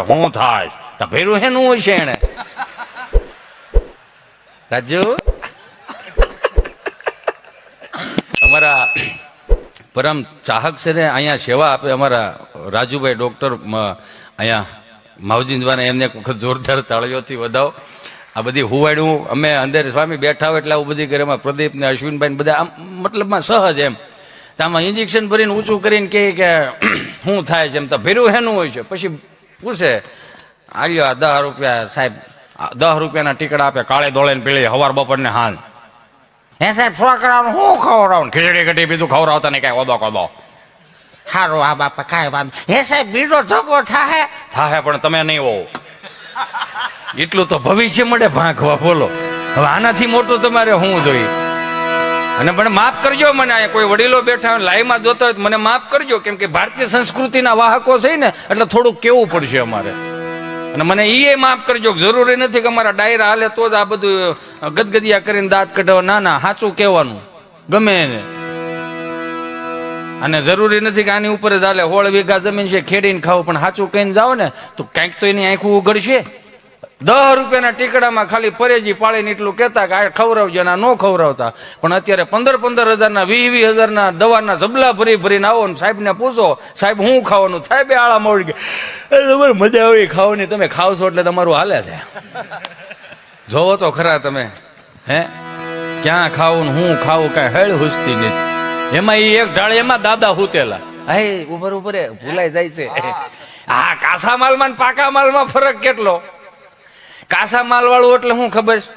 હું થાય તો ભેરું હેનું હોય છે એને રાજુ અમારા પરમ ચાહક છે ને અહીંયા સેવા આપે અમારા રાજુભાઈ ડોક્ટર અહીંયા માવજી દ્વારા એમને એક વખત જોરદાર તાળીઓથી વધાવો. આ બધી હુવાડ્યું અમે અંદર સ્વામી બેઠા હોય એટલે આવું બધી કરે. એમાં પ્રદીપ ને અશ્વિનભાઈ બધા આમ મતલબમાં સહજ એમ આમાં ઇન્જેક્શન ભરીને ઊંચું કરીને કે શું થાય છે એમ તો ભેરું હેનું હોય છે. પછી પૂછે આલ્યો 10 રૂપિયા સાહેબ 10 રૂપિયાના ટીકડા આપે કાળે દોળે ને પીળી હવાર બપોર ને હાલ. હે સાહેબ છોકરાઓને શું ખવડાવું? ખીચડી કઢી બીજું ખવડાવતા નહીં કાંઈ ઓદો કોદો. સારું આ બાપા કાંઈ વાંધો. હે સાહેબ બીજો ધક્કો થાય પણ તમે નહીં હોવ એટલું તો ભવિષ્ય મળે ભાંખવા. બોલો હવે આનાથી મોટું તમારે શું જોઈએ? અને મને માફ કરજો, મને અહીંયા કોઈ વડીલો બેઠા હોય લાઈવમાં જોતા હોય મને માફ કરજો, કેમ કે ભારતીય સંસ્કૃતિના વાહકો છે ને એટલે થોડુંક કેવું પડશે અમારે. અને મને એ માફ કરજો, જરૂરી નથી કે અમારા ડાયરા હાલે તો જ આ બધું ગદગદિયા કરીને દાંત કઢાવવા. ના ના, સાચું કહેવાનું ગમે એને. અને જરૂરી નથી કે આની ઉપર જ હાલે 16 વીઘા જમીન છે ખેડીને ખાવું, પણ સાચું કહીને જાઓ ને તો કંઈક તો એની આંખું ઉઘડશે. 10 રૂપિયાના ટીકડામાં ખાલી પરેજી પાળીને એટલું કહેતા કે આ ખવડાવજો ના નો ખવડાવતા. પણ અત્યારે 15,000-15,000 20,000 દવાના જબલા ભરીને આવો ને સાહેબને પૂછો સાહેબ હું ખાવાનું, સાહેબ આળા મળી ગયા તમારે મજા આવી ખાવાની, તમે ખાવશો એટલે તમારું હાલે છે. જોવો તો ખરા તમે હે ક્યાં ખાવું ને હું ખાવું કાંઈ હેળ હુસતી નથી. એમાં એ એક ઢાળ એમાં દાદા હુતેલા હે ઉપર ભૂલાઈ જાય છે. હા, કાસા માલમાં પાકા માલમાં ફરક કેટલો. કાસા માલ વાળું એટલે શું ખબર છે?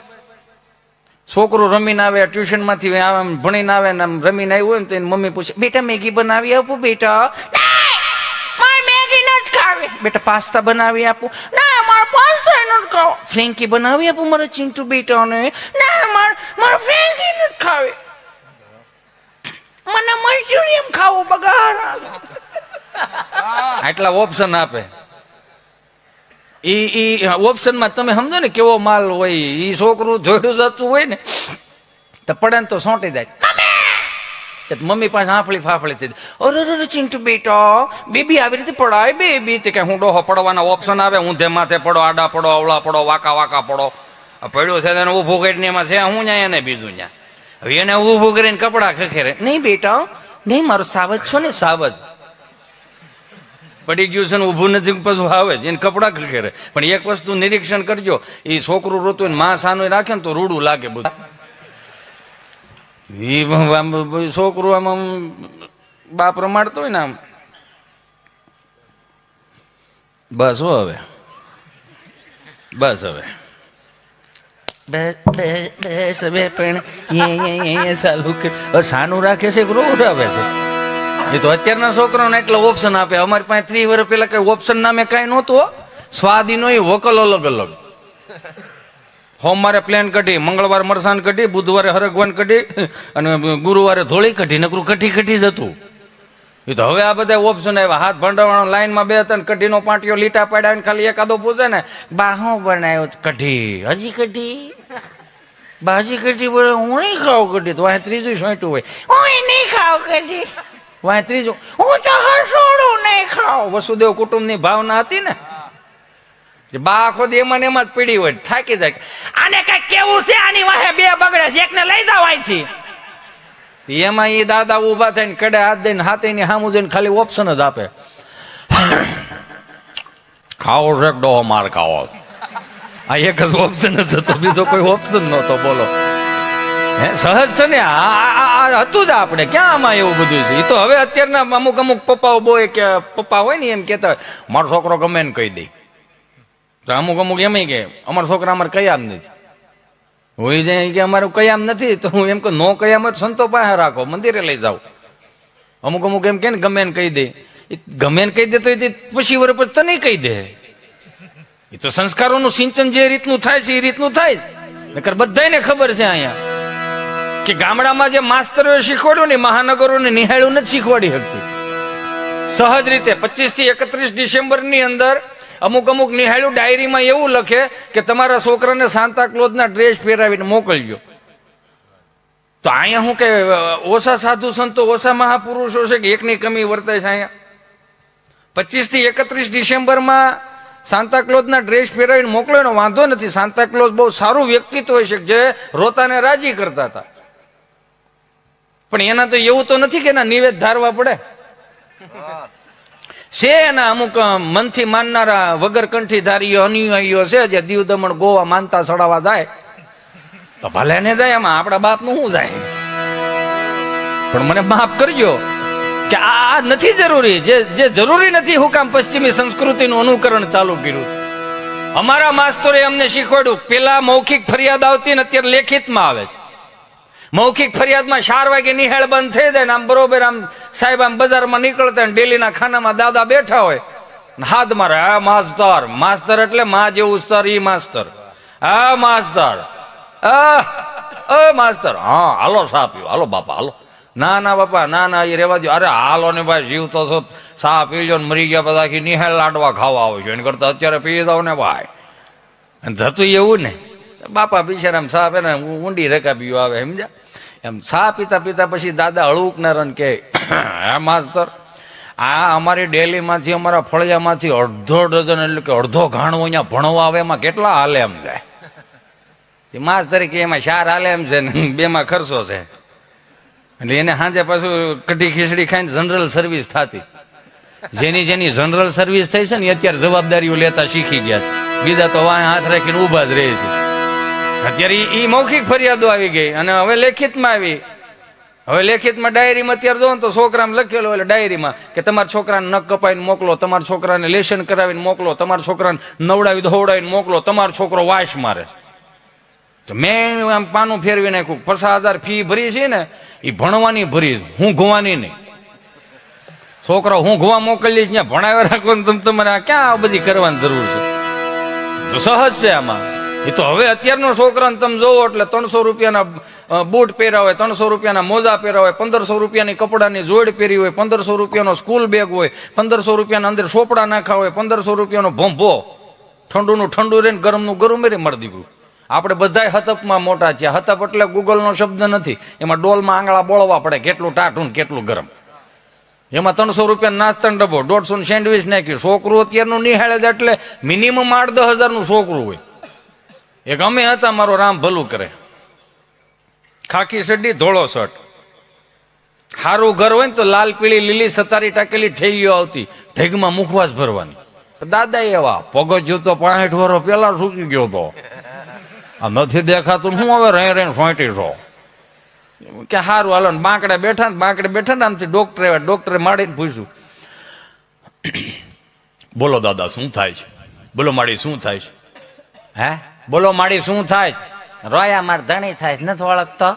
છોકરું રમીને આવે ટ્યુશન માંથી ભણીને આવે ને રમીને આવ્યું હોય ને તો એની મમ્મી પૂછે બેટા મેગી બનાવી આપું? બેટા મેગી નથી ખાવી. બેટા પાસ્તા બનાવી આપું? ના મારે પાસ્તા નથી ખાવો. ફ્રેન્કી બનાવી આપું મારે ચિંટુ બેટાને? ના મારે ફ્રેન્કી નથી ખાવી. મને મંચુરિયન ખાવું બગાડ. આટલા ઓપ્શન આપે. ઈ ઓપ્શન માં તમે સમજો ને કેવો માલ હોય. ઈ છોકરું જોડું જતું હોય ને તો પડે ને તો સોંટી જાય. મમ્મી પાસે હાફળી ફાફળી થઈ જાય. ચિંટુ બેટા બેબી આવી રીતે પડાય બેબી કે હું ડોહો પડવાના ઓપ્શન આવે. ઊંધે માથે પડો, આડા પડો, અવળા પડો, વાકા પડો. પડ્યું છે એને ઊભું કરીને એમાં છે હું ન્યા એને બીજું ન્યા. હવે એને ઊભું કરીને કપડા ખખેરે. નહીં બેટા નહીં, મારો સાવજ છો ને સાવજ. પડી ગયું છે ને ઊભું નથી પછી આવે જ એને કપડા ખખેરે. પણ એક વસ્તુ નિરીક્ષણ કરજો, એ છોકરું રોતું ને માં સાનું રાખે ને તો રૂડું લાગે બધું. છોકરું આમ બાપ રમાડતો હોય ને આમ બસ હવે પણ ચાલુ સાનું રાખે છે રોડ આવે છે. એ તો અત્યારના છોકરાઓને એટલા ઓપ્શન આપે. અમારી પાસે 30 વર્ષ પેલા કઈ ઓપ્શન નામે કઈ નહોતું. સ્વાદીનો વકલ અલગ અલગ. સોમવારે પ્લેન કઢી, મંગળવારે મરસાન કઢી, બુધવારે હરગવાન કઢી અને ગુરુવારે ધોળી કઢી. નકરું કઠી જતું. એ તો હવે આ બધા ઓપ્શન આવ્યા. હાથ ભંડાવાળો લાઈનમાં 2-3 કઢીનો પાટિયો લીટા પાડ્યા ખાલી એકાદો પૂછે ને બા હું બનાવ્યો કઢી, હજી કઢી બાજી કઢી બોલે હું નહીં ખાવ કઢી. તો આ ત્રીજું સોંટ્યું હોય હું નહીં ખાવ કઢી. વાય ત્રીજું હું તો હસોડું નહીં ખાવ. વસુદેવ કુટુંબની ભાવના હતી ને બા આખો દી એમાં ને એમાં જ પીડી હોય થાકી જાય. આને કઈ કેવું છે આની વાહે 2 બગડે છે એકને લઈ જાવ અહીંથી. એમાં એ દાદા ઉભા થઈને કડે હાથ દઈને હાથેની સામું જોઈને ખાલી ઓપ્શન જ આપે. ખાવો છે ડોહો માર ખાવો. આ એક જ ઓપ્શન જ હતો, બીજો કોઈ ઓપ્શન નહોતો. બોલો હે સહજ છે ને આ હતું જ. આપણે ક્યાં આમાં એવું બધું છે? એ તો હવે અત્યારના અમુક પપ્પાઓ બોય કે પપ્પા હોય ને એમ કેતા હોય મારો છોકરો ગમે ને કહી દે. તો અમુક એમ કે અમારા છોકરા અમારે કયામ નથી હોય જાય કે અમારું કયામ નથી. તો હું એમ કે નો કયામ જ સંતો પાસે રાખો, મંદિરે લઈ જાઓ. અમુક એમ કે ને ગમે ને કહી દે. ગમે ને કહી દે તો પછી વર્ષ પછી તને કહી દે. એ તો સંસ્કારોનું સિંચન જે રીતનું થાય છે એ રીતનું થાય. નકર બધાને ખબર છે અહીંયા કે ગામડામાં જે માસ્તરોએ શીખવાડ્યું ને મહાનગરોને નિહાળ્યું નથી શીખવાડી શકતી. સહજ રીતે 25 થી 31 ડિસેમ્બરની અંદર અમુક નિહાળ્યું ડાયરીમાં એવું લખે કે તમારા છોકરાને સાન્તા ક્લોઝના ડ્રેસ પહેરાવીને મોકલજો. તો અહીંયા શું કે ઓછા સાધુ સંતો ઓછા મહાપુરુષો છે કે એકની કમી વર્તાય છે અહીંયા. 25 થી 31 ડિસેમ્બરમાં સાન્તાક્લોઝના ડ્રેસ પહેરાવીને મોકલો એનો વાંધો નથી. સાન્તાક્લોઝ બહુ સારું વ્યક્તિત્વ હોય છે જે રોતાને રાજી કરતા હતા, પણ એના તો એવું તો નથી કે એના નિવેદ ધારવા પડે છે. એના અમુક મનથી માનનારા વગર કંઠીધારીઓ અનુયાયીઓ છે જે દીવ દમણ ગોવા માનતા ચડાવવા જાય તો ભલે ને જાય, એમાં આપણા બાપનું શું જાય? પણ મને માફ કરજો કે આ નથી જરૂરી, જે જરૂરી નથી. હું કામ પશ્ચિમી સંસ્કૃતિનું અનુકરણ ચાલુ કર્યું? અમારા માસ્તરે અમને શીખવાડ્યું, પેલા મૌખિક ફરિયાદ આવતી ને અત્યારે લેખિતમાં આવે છે. મૌખિક ફરિયાદમાં 4 વાગે નિહાળ બંધ થઈ જાય ને આમ બરોબર આમ સાહેબ આમ બજારમાં નીકળતા ડેલીના ખાનામાં દાદા બેઠા હોય, હાથ મારે, આ માસ્તર. માસ્તર એટલે માં જેવું સ્તર, ઈ માસ્તર. આ માસ્તર, માસ્તર, હા હાલો સા પીવો, હાલો બાપા હાલો. ના ના બાપા, ના ના એ રેવા દો. અરે હાલો ને ભાઈ, જીવ તો છો, સા પી લો ને મરી ગયા બધા કે નિહાળ લાડવા ખાવા આવો છો, એને કરતા અત્યારે પી દો ને ભાઈ. થતું એવું ને બાપા બિચારામ સા પે ને ઊંડી રકા પીવા આવે, સમજ્યા? એમ સા પીતા પીતા પછી દાદા હળુકનાર કે હે માસ્તર, આ અમારી ડેલીમાંથી અમારા ફળિયામાંથી અડધો ડઝન એટલે કે અડધો ઘાણો અહીંયા ભણવા આવે, એમાં કેટલા હાલે એમ છે? માસ્તર કે એમાં 4 હાલે એમ છે ને 2માં ખર્ચો છે. એટલે એને સાંજે પાછું કઢી ખીચડી ખાઈને જનરલ સર્વિસ થતી. જેની જનરલ સર્વિસ થઈ છે ને અત્યારે જવાબદારીઓ લેતા શીખી ગયા છે, બીજા તો વાહ હાથ રાખીને ઉભા જ રહે છે. અત્યારે ઈ મૌખિક ફરિયાદો આવી ગઈ અને હવે લેખિતમાં આવી. હવે લેખિતમાં ડાયરીમાં અત્યારે જો તો છોકરાને લખેલો એટલે ડાયરીમાં કે તમારા છોકરાને નખ કપાઈને મોકલો, તમારા છોકરાને લેશન કરાવીને મોકલો, તમારા છોકરાને નવડાવી ધોવડાવીને મોકલો, તમારો છોકરો વાસ મારે. તો મેં આમ પાનું ફેરવી નાખ્યું, 50,000 ફી ભરી છે ને એ ભણવાની ભરી, હું ગોવાની નહીં. છોકરો હું ગોવા મોકલી ત્યાં ભણાવ્યા રાખો ને તમારે ક્યાં આ બધી કરવાની જરૂર છે? તો સહજ છે આમાં. એ તો હવે અત્યારનો છોકરાને તમે જોવો એટલે 300 રૂપિયાના બૂટ પહેર્યા હોય, 300 રૂપિયાના મોજા પહેર્યા હોય, 1500 રૂપિયાની કપડાની જોડ પહેરી હોય, 1500 રૂપિયાનો સ્કૂલ બેગ હોય, 1500 રૂપિયાના અંદર સોપડા નાખા હોય, 1500 રૂપિયાનો ભંભો, ઠંડુનું ઠંડુ રહે ને ગરમનું ગરમ રે મારી દીકરું. આપણે બધા હતપમાં મોટા છીએ. હતપ એટલે ગૂગલનો શબ્દ નથી, એમાં ડોલમાં આંગળા બોળવા પડે કેટલું ટાઢું કેટલું ગરમ. એમાં 300 રૂપિયા નાસ્તાનો ડબ્બો, 150 સેન્ડવીચ નાખ્યું. છોકરું અત્યારનું નિહાળે જ એટલે મિનિમમ 8-10 હજારનું છોકરું હોય. એક અમે હતા, મારો રામ ભલું કરે, ખાકી સડી ધોળો શર્ટ, સારું ઘર હોય ને તો લાલ પીળી લીલી સતારી ટાકેલી ઠેલીઓ આવતી, ઢેગમાં મુખવાસ ભરવાની. દાદા એવા પગથિયું તો 65 વર્ષ પેલા સૂકી ગયો હતો, આ નથી દેખાતું હું હવે રહી 35 કે સારું હાલો. બાંકડે બેઠા ને આમથી ડોક્ટરે માડીને પૂછ્યું, બોલો દાદા શું થાય છે? બોલો માડી શું થાય છે? હે બોલો માડી શું થાય? રોયા માર ધણી થાય, નથી ઓળખતો?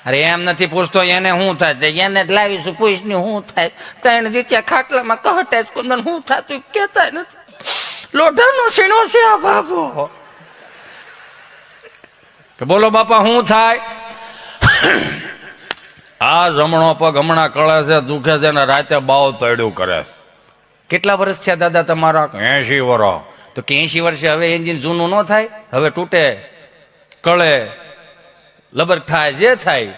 અરે એમ નથી પૂછતો એને શું થાય, એને જ લાવીશું પૂછને શું થાય. 3 દીત્યા ખાટલામાં કહટે કુંદન શું થતું કેતા નથી. લોઢાનો સીણો છે આ બાપો. કે બોલો બાપા શું થાય? આ જમણો પગ હમણાં કળે છે, દુખે છે ને રાતે બાવ તળ્યું કરે છે. કેટલા વર્ષ થયા દાદા તમારા? 80 વર્ષ. તો કે 80 વર્ષે હવે એન્જિન જૂનું ન થાય? હવે તૂટે, કળે, લબર થાય, જે થાય.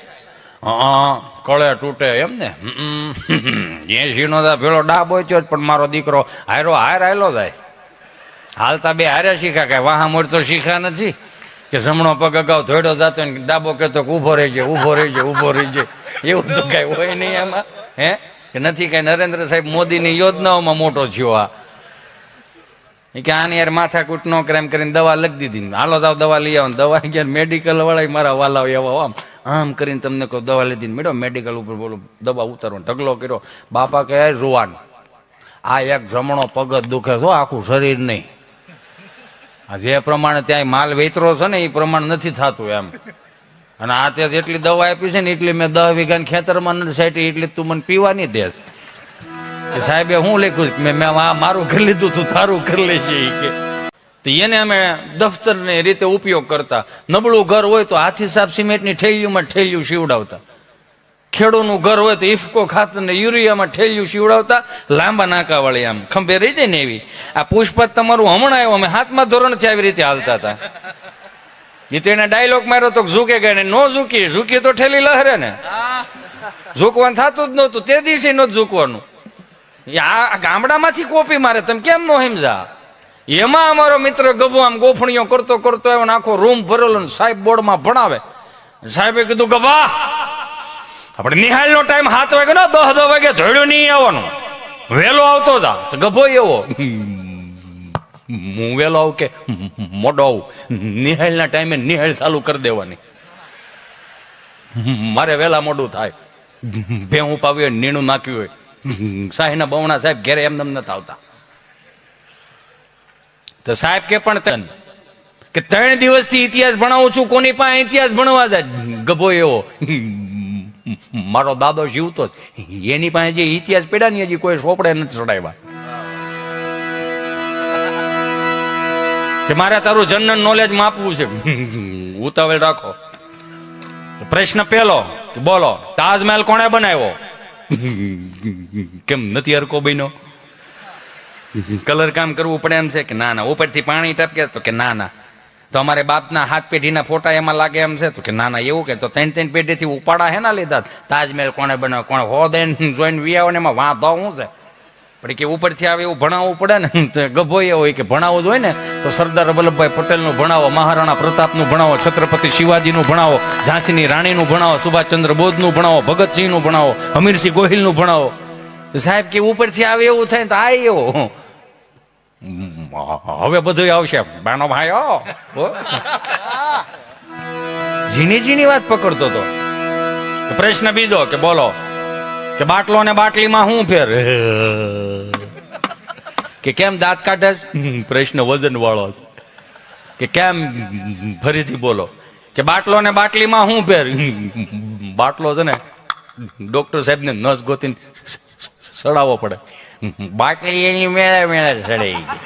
કળે તૂટે એમ ને? 80 નો ભેળો ડાબ હોય પણ મારો દીકરો હાયલો જાય. હાલતા બે હારે શીખા, કઈ વાહા મોડ તો શીખા નથી કે જમણો પગ અગાઉ ધોડ્યો જતો ને ડાબો કહેતો કે ઉભો રહી જાય. એવું તો કઈ હોય નહીં એમાં. હે કે નથી કઈ નરેન્દ્ર સાહેબ મોદીની યોજનાઓમાં મોટો થયો આ કે આની યાર માથાકૂટ નો કરે એમ કરીને દવા લખી દીધી. હાલો જાવ દવા લઈ આવો. દવા ગયા મેડિકલ વાળા મારા વાલા એવા આમ કરીને તમને કહો દવા લીધી મેડમ મેડિકલ ઉપર બોલો દવા ઉતારવાનો ઢગલો કર્યો. બાપા કહે જુવાન આ એક જમણો પગ જ દુખે છો, આખું શરીર નહીં. જે પ્રમાણે ત્યાં માલ વેતરો છે ને એ પ્રમાણે નથી થતું એમ. અને આ તે જેટલી દવા આપી છે ને એટલી મેં 10 વીઘા ખેતરમાં નથી સાઈટી, એટલી તું મને પીવાની દે. સાહેબે હું લખ્યું મેં મારું કરી લીધું, તું તારું કરી લેજે કે. તો એને અમે દફતરની રીતે ઉપયોગ કરતા. નબળું ઘર હોય તો હાથી સાપ સિમેન્ટની ઠેલીઓમાં ઠેલિયું સીવડાવતા. ખેડૂતનું ઘર હોય તો ઇફકો ખાતર ને યુરિયામાં ઠેલિયું સીવડાવતા. લાંબા નાકા વાળી આમ ખંભે રહી જાય ને એવી. આ પુષ્પત તમારું હમણાં આવ્યું, અમે 7મા ધોરણથી આવી રીતે હાલતા હતા. એ તો એને ડાયલોગ માર્યો તો ઝૂકે ગઈ, નો ઝૂકી તો ઠેલી લહેરે ને. ઝૂકવાનું થતું જ નહોતું, તે દિવસે નહોતું ઝૂકવાનું. આ ગામડામાંથી કોપી મારે, તમે કેમ નો સમજા? એમાં અમારો મિત્ર ગભો આમ ગોફણીઓ કરતો કરતો આવ્યો ને આખો રૂમ ભરેલો, સાહેબ બોર્ડમાં ભણાવે. સાહેબે કીધું કે વાહ, આપણે નિહાળ નો ટાઈમ 7 વાગે ને 10 વાગે ધોળ્યો નહીં આવવાનું, વહેલો આવતો જા. તો ગભો એવો, હું વહેલો આવું કે મોડો આવું? નિહાળ ના ટાઈમે નિહાળ ચાલુ કરી દેવાની, મારે વહેલા મોડું થાય. ભેહું પાવી હોય, નીણું નાખ્યું હોય, શાહીના બવણા સાહેબ ઘેરે એમને નથી આવતા. તો સાહેબ કે પણ કે 3 દિવસથી ઇતિહાસ ભણાવું છું, કોની પાસે ઇતિહાસ ભણવા જાય? ગભો એવો, મારો દાદો જીવતો જ, એની પાસે જે ઇતિહાસ પડ્યા ને હજી કોઈ સોપડે નથી ચડાવ્યા. કે મારે તારું જનરલ નોલેજ માપવું છે, ઉતાવળ રાખો. પ્રશ્ન પહેલો, બોલો તાજમહેલ કોણે બનાવ્યો? કેમ નથી હરકો બન્યો? કલર કામ કરવું પડે એમ છે કે ના ના? ઉપરથી પાણી ટપકે તો કે ના ના? તો અમારે બાપના હાથ પેઢીના ફોટા એમાં લાગે એમ છે તો કે ના ના? એવું કે તો 3 પેઢીથી ઉપાડા હે ના લીધા? તાજમહેલ કોણે બનાવ્યો? કોણ હોદ જોઈને વિયાવો ને એમાં વાંધો શું છે? પણ કે ઉપરથી આવે એવું ભણાવવું પડે ને. તો ગભો એ હોય કે ભણાવવું જ હોય ને તો સરદાર વલ્લભભાઈ પટેલનું ભણાવો, મહારાણા પ્રતાપનું ભણાવો, છત્રપતિ શિવાજીનું ભણાવો, ઝાંસીની રાણીનું ભણાવો, સુભાષચંદ્ર બોઝનું ભણાવો, ભગતસિંહનું ભણાવો, હમીરસિંહ ગોહિલનું ભણાવો. તો સાહેબ કે ઉપરથી આવે એવું થાય તો આ એવો. હવે બધું આવશે બાનો ભાઈ. ઝીણી ઝીણી વાત પકડતો હતો. પ્રશ્ન બીજો કે બોલો કે બાટલો ને બાટલીમાં શું ફેર? કે કેમ દાંત કાઢે? પ્રશ્ન વજન વાળો કે કેમ? ફરીથી બોલો કે બાટલો ને બાટલીમાં શું ફેર? બાટલો છે ને ડોક્ટર સાહેબ ને નસ ગોતીને સડાવવો પડે, બાટલી એની મેળે મેળે સડાઈ ગઈ.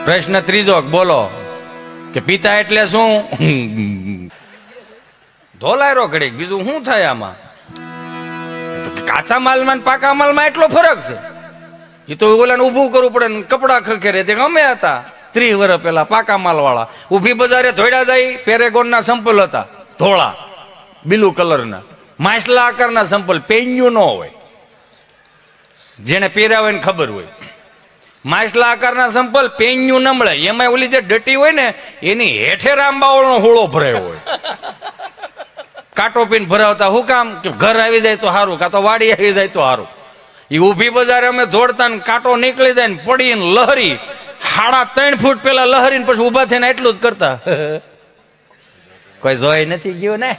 પ્રશ્ન ત્રીજો બોલો કે પિતા એટલે શું? ધોલાયરો ઘડીક, બીજું શું થાય આમાં? કાચા માલમાં પાકા માલમાં એટલો ફરક છે. એ તો ઓલાને ઊભું કરવું પડે ને કપડા ખખેરે. તે અમે હતા 30 વર્ષ પહેલા પાકા માલ વાળા, ઊભી બજારે ધોળ્યા જાય. પેરેગોન ના સંપલ હતા, ધોળા બ્લુ કલરના, માછલા આકારના સંપલ, પેન્યું ન હોય, જેને પહેર્યા હોય ને ખબર હોય. માછલા આકારના સંપલ, પેન્યું ન મળે. એમાં ઓલી જે ડટી હોય ને એની હેઠે રામબાવળનો હોળો ભરાયો હોય. કાંટો પીને ભરાવતા, શું કામ? કે ઘર આવી જાય તો સારું, કાં તો વાડી આવી જાય તો સારું. એ ઊભી બજારે અમે દોડતા ને કાંટો નીકળી જાય ને પડીને લહરી, 3.5 ફૂટ પેલા લહરીને પછી ઉભા થઈને એટલું જ કરતા. કોઈ જોઈ નથી ગયું ને?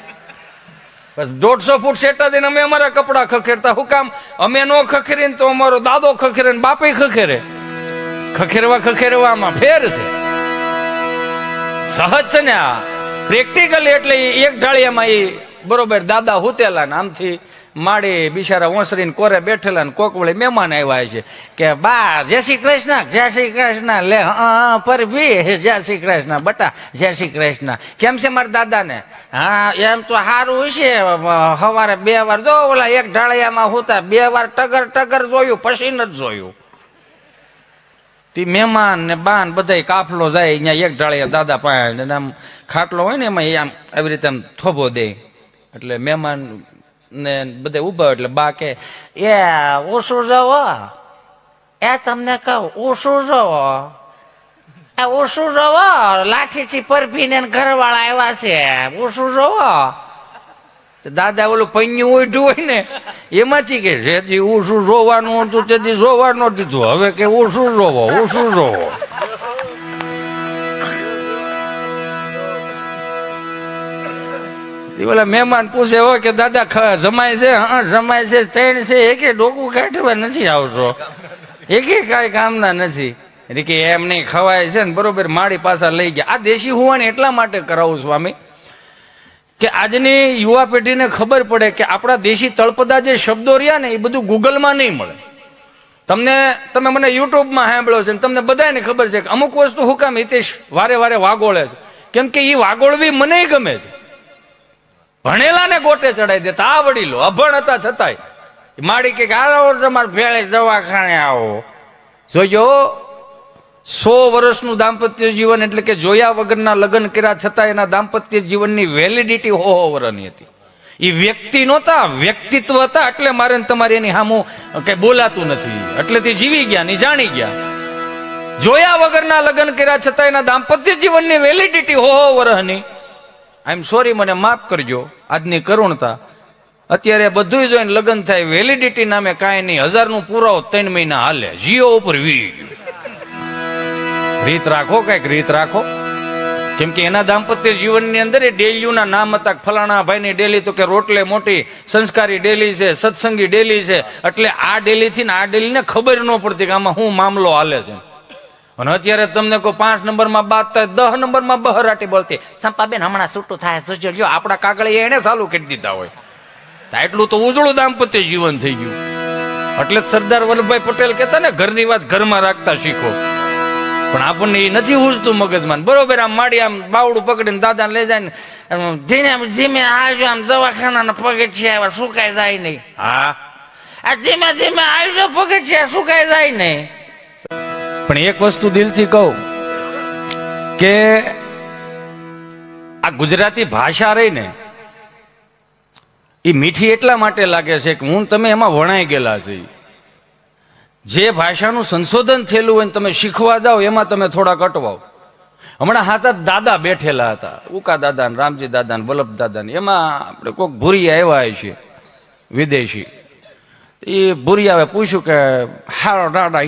બસ 150 ફૂટ સેટા દઈને અમે અમારા કપડા ખખેરતા. શું કામ? અમે નો ખખેરીને તો અમારો દાદો ખખેરે ને બાપે ખખેરે. ખખેરવામાં ફેર છે, સહજ છે ને આ પ્રેક્ટિકલી. એટલે એક ઢાળિયામાં એ બરોબર દાદા હુતેલા ને આમથી માડી બિચારા ઓસરીને કોરે બેઠેલા ને કોક વળી મહેમાન આવ્યા છે કે બા જય શ્રી કૃષ્ણ, જય શ્રી કૃષ્ણ. લે પર ભી જય શ્રી કૃષ્ણ બટા, જય શ્રી કૃષ્ણ. કેમ છે મારા દાદા ને? હા એમ તો સારું છે. સવારે 2 વાર જો ઓલા એક ઢાળિયામાં હુતા, 2 વાર ટગર ટગર જોયું, પછી નથી જોયું. તે મહેમાન ને બાન બધા કાફલો જાય અહીંયા એક ઢાળિયા દાદા પાસે. આમ ખાટલો હોય ને એમાં આમ આવી રીતે આમ થોભો દે, એટલે મહેમાન ને બધા ઉભા. એટલે બા કે એ ઓછું જવો, એ તમને કહું ઓછું જવો, એ ઓછું જવો, લાઠીથી પરફીને ઘરવાળા આવ્યા છે, ઓછું જવો. દાદા ઓલું પૈયું ઉઠ્યું હોય ને એમાંથી કે જેથી ઓછું જોવાનું હતું તેથી જોવા ન દીધું, હવે કે ઓછું જોવો, ઓછું જોવો. પેલા મહેમાન પૂછે હોય કે દાદા જમાય છે? હા જમાય છે, 3 છે, એકે ડોકું કાઢવા નથી આવતો, એકે કાંઈ કામના નથી. કે એમ નહીં ખવાય છે ને બરોબર મારી પાછા લઈ ગયા. આ દેશી હોવાને એટલા માટે કરાવું સ્વામી કે આજની યુવા પેઢીને ખબર પડે કે આપણા દેશી તળપદા જે શબ્દો રહ્યા ને એ બધું ગૂગલમાં નહીં મળે. તમે મને યુટ્યુબમાં સાંભળો છે, તમને બધાને ખબર છે કે અમુક વસ્તુ હું કામ હિતેશ વારે વારે વાગોળે છે, કેમ કે એ વાગોળવી મને ગમે છે. ભણેલા ને ગોટે ચડાવી દેતા આ વડીલો અભણ હતા છતાંય માડી કે તમારે ભેળે દવાખાને આવો. જોજો 100 વર્ષનું દાંપત્ય જીવન એટલે કે જોયા વગરના લગ્ન કર્યા છતાં એના દાંપત્ય જીવનની વેલિડિટી 100 વર્ષની હતી. એ વ્યક્તિ નહોતા, વ્યક્તિત્વ હતા. એટલે મારે ને તમારે એની સામું કઈ બોલાતું નથી. એટલે તે જીવી ગયા ને જાણી ગયા. જોયા વગરના લગ્ન કર્યા છતાં એના દાંપત્ય જીવનની વેલિડિટી હો વરહની. આઈ એમ સોરી, મને માફ કરજો આજની કરુણતા. અત્યારે બધું જોઈને લગ્ન થાય, વેલિડિટી નામે કાંઈ નહીં. 1000 નું પુરાવો 3 મહિના હાલે, જીઓ ઉપર વીરી ગયું. રીત રાખો, કઈક રીત રાખો. કેમ કે એના દાંપત્ય જીવનની અંદર એ ડેલીઓના નામ હતા. ફલાણા ભાઈની ડેલી તો કે રોટલે મોટી સંસ્કારી ડેલી છે, સત્સંગી ડેલી છે. એટલે આ ડેલી થી ને આ ડેલી ને ખબર ન પડતી કે આમાં શું મામલો હાલે છે. અને અત્યારે તમને કોઈ 5 નંબરમાં બાદ થાય, 10 નંબરમાં બહરાટી બોલતી, સંપાબેન હમણાં છૂટું થાય, જોજો લ્યો. આપણા કાગળિયા એને ચાલુ કરી દીધા હોય. એટલું તો ઉજળું દાંપત્ય જીવન થઈ ગયું. એટલે સરદાર વલ્લભભાઈ પટેલ કહેતા ને, ઘરની વાત ઘરમાં રાખતા શીખો. પણ આપણને એ નથી ઉજતું મગજમાં. બરોબર આમ માડી આમ બાવડું પકડીને દાદા લઈ જાય ને ધીમે ધીમે આવજો, આમ દવાખાના પગથિયા સુકાઈ જાય નહીં. હા, આ ધીમે ધીમે આવજો, પગથિયા સુકાઈ જાય નહીં. પણ એક વસ્તુ દિલથી કહું કે આ ગુજરાતી ભાષા રહી ને, એ મીઠી એટલા માટે લાગે છે કે હું તમે એમાં વણાઈ ગયેલા છે. જે ભાષાનું સંશોધન થયેલું હોય ને તમે શીખવા જાઓ, એમાં તમે થોડાક અટવાઓ. હમણાં હાથા દાદા બેઠેલા હતા, ઉકા દાદા ને રામજી દાદા ને વલ્લભ દાદા ને. એમાં આપણે કોઈક ભૂરિયા આવ્યા છે વિદેશી. એ ભૂરિયાએ પૂછ્યું કે હારો દાદા,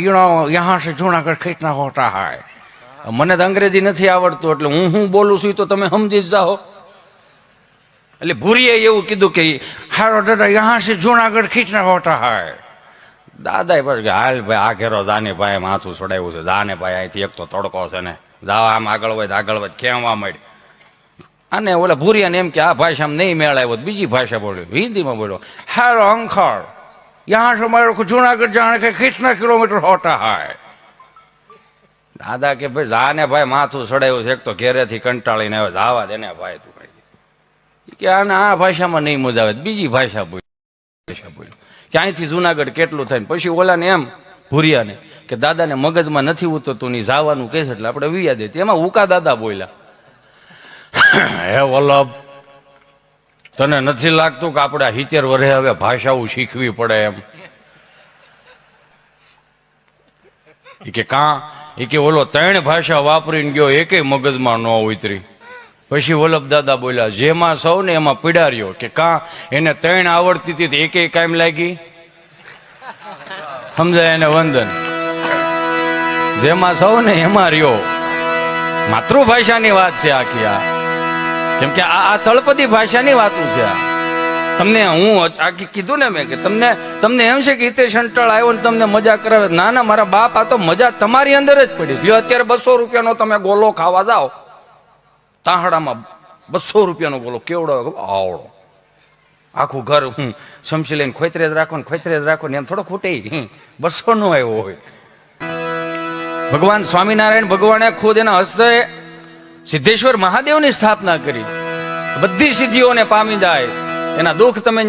યહાં સે જૂનાગઢ કિતના હોતા હૈ. મને તો અંગ્રેજી નથી આવડતું, એટલે હું બોલું છું તો તમે સમજી જ જાઓ. એટલે ભૂરીએ એવું કીધું કે હારો દાદા, યહાં સે જૂનાગઢ કિતના હોતા હૈ. દાદા પછી કે હાલ ભાઈ, આ ઘેરો દાને ભાઈ માથું છોડાવ્યું છે, દાને ભાઈ અહીંથી એક તો તડકો છે ને, જાઓ આમ આગળ વધ કેવા માંડ. અને ઓલા ભૂરિયાને એમ કે આ ભાષામાં નહીં મેળ આવ્યો, બીજી ભાષા બોલ્યો, હિન્દીમાં બોલ્યો, હારો અંખળ, યહાં સે મારો જૂનાગઢ જાણે કે કિતના કિલોમીટર હોતા હૈ. દાદા કે ભાઈ જાને ભાઈ માથું છોડાવ્યું છે, એક તો ઘેરેથી કંટાળીને આવે, જાવા દે ને ભાઈ તું. કે આને આ ભાષામાં નહીં મજા આવે, બીજી ભાષા બોલ્યો કે અહીંથી જુનાગઢ કેટલું થાય. પછી ઓલાને એમ ભૂરિયાને કે દાદાને મગજમાં નથી ઉતરતું ની જવાનું કહે છે, એટલે આપણે વિયા દે. એમાં ઉકા દાદા બોલ્યા, હે વલ્લભ, તને નથી લાગતું કે આપણે 70 વર્ષે હવે ભાષાઓ શીખવી પડે એમ? કે કાં? એ કે ઓલો 3 ભાષા વાપરીને ગયો, એકેય મગજમાં ન ઉતરી. પછી વલ્લભ દાદા બોલ્યા, જેમાં સૌ ને એમાં પીડાર્યો. કે કાં? એને 3 આવડતી હતી, એકેય કાયમ લાગી? સમજાય એને વંદન. જેમાં સૌ ને એમાં રહ્યો. માતૃભાષાની વાત છે આખી આ. કેમ કે આ તળપદી ભાષાની વાતું છે આ. તમને હું આખી કીધું ને મેં કે તમને એમ છે કે હિતેશ અંટાળ આવ્યો ને તમને મજા કરાવે. ના ના મારા બાપ, આ તો મજા તમારી અંદર જ પડી. જો અત્યારે 200 રૂપિયાનો તમે ગોલો ખાવા જાઓ તાહડામાં, 200 રૂપિયાનો ગોલો કેવડો આવડો, આખું ઘર હું સમસી લઈને ખોતરે જ રાખો ને એમ થોડો ખૂટે. 200 નો આવ્યો હોય. ભગવાન સ્વામિનારાયણ ભગવાને ખુદ એના હસ્તે સિદ્ધેશ્વર મહાદેવની સ્થાપના કરી. બધી સિદ્ધિઓને પામી જાય. એના દુઃખ તમે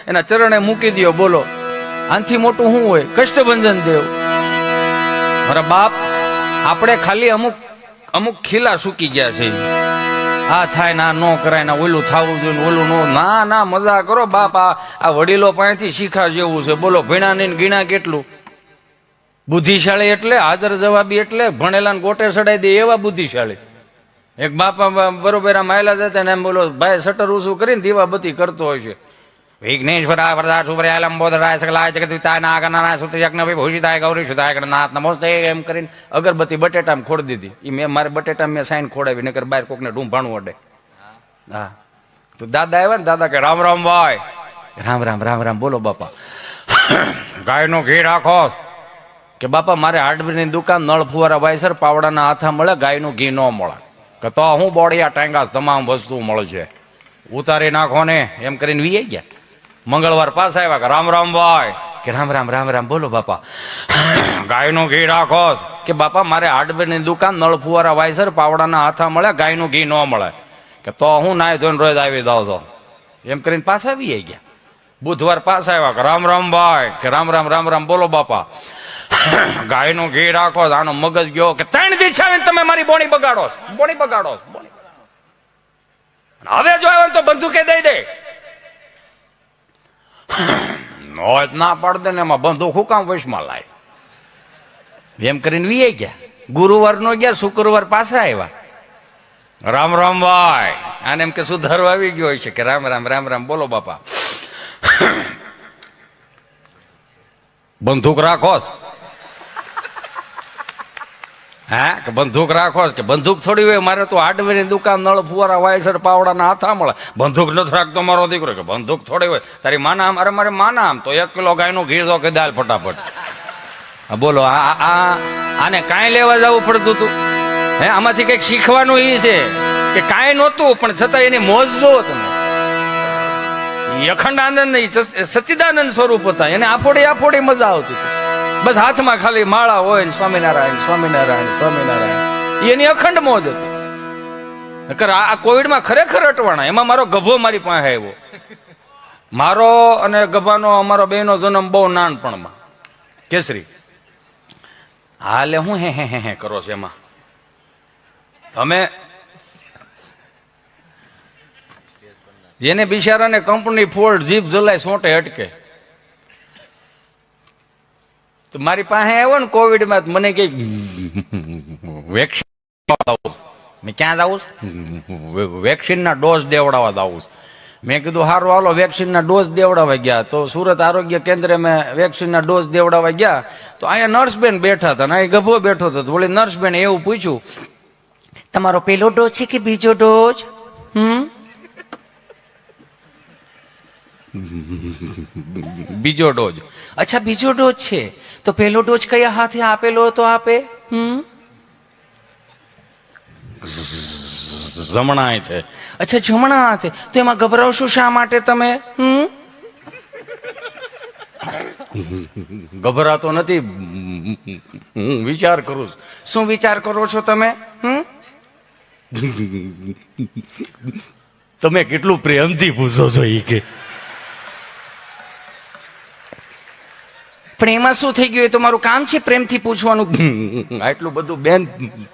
એના ચરણે મૂકી દો. બોલો આનથી મોટું શું હોય? કષ્ટભંજન દેવ. મારા બાપ, આપણે ખાલી અમુક ખીલા સૂકી ગયા છે. આ થાય ના નો કરાય, ના ઓલું થવું જોઈએ, ઓલું નો. ના મજા કરો બાપ. આ વડીલો પાસેથી શીખા જેવું છે. બોલો ભીણા ને ગીણા કેટલું બુદ્ધિશાળી, એટલે હાજર જવાબી, એટલે ભણેલા ને ગોટે ચડાઈ દે એવા બુદ્ધિશાળી. એક બાપા બરોબર આમ આયલા જતા ને એમ બોલો ભાઈ શટર ઊંચું કરીને દીવાબત્તી કરતો હોય છે. વિઘ્નેશ્વરા વરદા સુભરાય લંબોદરાય સકલાય જગદિતાય નાગનારાય સુતયજ્ઞ વિભૂષિતાય ગૌરી સુતાય ગણનાથ નમસ્તે એમ કરીને અગરબત્તી બટેટામાં ખોડી દીધી. એ મેં મારે બટેટા મેં સાઈન ખોડાવી, નકર બહાર કોકને ઢૂંભાણું અડે. હા, તો દાદા આવ્યા ને, દાદા કે રામ રામ ભાઈ. રામ રામ રામ રામ. બોલો બાપા, ગાયનું ઘી રાખો. કે બાપા મારે હાર્ડવેરની દુકાન, નળ ફુવારા વાયસર, પાવડાના હાથા મળે, ગાયનું ઘી ન મળે. કે તો હું બોડિયા ટાંગાસ તમામ વસ્તુ મળે છે, ઉતારી નાખો ને એમ કરીને વી ગયા. મંગળવાર પાસ આવ્યા કે રામ રામ ભાઈ. કે રામ રામ રામ રામ. બોલો બાપા, ગાયનું ઘી રાખો. કે બાપા મારે હાર્ડવેરની દુકાન, નળ ફુવારા વાયસર, પાવડાના હાથા મળે, ગાયનું ઘી ન મળે. કે તો હું નાય ધોઈને રોજ આવી દઉં છો એમ કરીને પાછા આવી ગયા. બુધવાર પાસ આવ્યા કે રામ રામ ભાઈ. કે રામ રામ રામ રામ. બોલો બાપા, ગાયનું ઘી રાખો. આનો મગજ ગયો કે 3 દી છે તમે મારી બોણી બગાડો. હવે જો આવે તો બંદૂકે દઈ દે. નોજ ના પાડ દે ને એમાં બંધુ શું કામ વશમાં લાય એમ કરીને વીએ ગયા. ગુરુવાર નો ગયા, શુક્રવાર પાછા આવ્યા. રામ રામ ભાઈ, આને એમ કે સુધારો આવી ગયો હોય છે કે રામ રામ રામ રામ બોલો બાપા. બંદૂક રાખો હા કે બંદૂક રાખો કે બંદૂક થોડી હોય, મારે તો હાર્ડવેરની દુકાન નળ ફુવારા વાયસર પાવડાના હાથા મળે, બંદૂક નથી રાખતો મારો દીકરો કે બંદૂક થોડી હોય. તારી માના આમ, અરે મારે માના આમ તો 1 કિલો ગાયનું ઘી દો કે દાલ ફટાફટ. બોલો આને કાંઈ લેવા જવું પડતું હતું હે? આમાંથી કઈક શીખવાનું એ છે કે કાંઈ નહોતું પણ છતાં એની મોજ જોવો તમે. અખંડ આનંદ સચ્ચિદાનંદ સ્વરૂપ હતા, એને આફોડી મજા આવતી હતી. બસ હાથમાં ખાલી માળા હોય ને સ્વામિનારાયણ સ્વામિનારાયણ સ્વામિનારાયણ, એની અખંડ મોજ હતી. આ કોવિડમાં ખરેખર અટવાણા. એમાં મારો ગભો મારી પાસે આવ્યો. મારો અને ગભાનો અમારો બેનો જન્મ બહુ નાનપણમાં કેસરી. હાલે હું હે કરો છો એમાં તમે? એને બિચારાને કંપની ફોલ્ડ જીભ જલાય સોંટે અટકે. તો મારી પાસે આવ્યો ને કોવિડમાં, મને કે વેક્સિન મેં ક્યાં જાઉં? વેક્સિનના ડોઝ દેવડાવવા જાઉં. મેં કીધું સારું હાલો વેક્સિનના ડોઝ દેવડાવવા ગયા. તો સુરત આરોગ્ય કેન્દ્રે મેં વેક્સિનના ડોઝ દેવડાવવા ગયા તો અહીંયા નર્સબેન બેઠા હતા ને અહીં ગભો બેઠો હતો. વળી નર્સબેન એવું પૂછ્યું, તમારો પેલો ડોઝ છે કે બીજો ડોઝ? બીજો ડોઝ. અચ્છા બીજો ડોઝ છે, તો પેલો ડોઝ કયા હાથે આપેલો હતો આપે? જમણા હાથે. અચ્છા જમણા હાથે, તો એમાં ગભરાવશો શા માટે તમે? ગભરાતો નથી, હું વિચાર કરું છું. શું વિચાર કરો છો તમે? તમે કેટલું પ્રેમથી પૂછો છો એ કે. પણ એમાં શું થઈ ગયું? એ તો મારું કામ છે પ્રેમથી પૂછવાનું. આટલું બધું બેન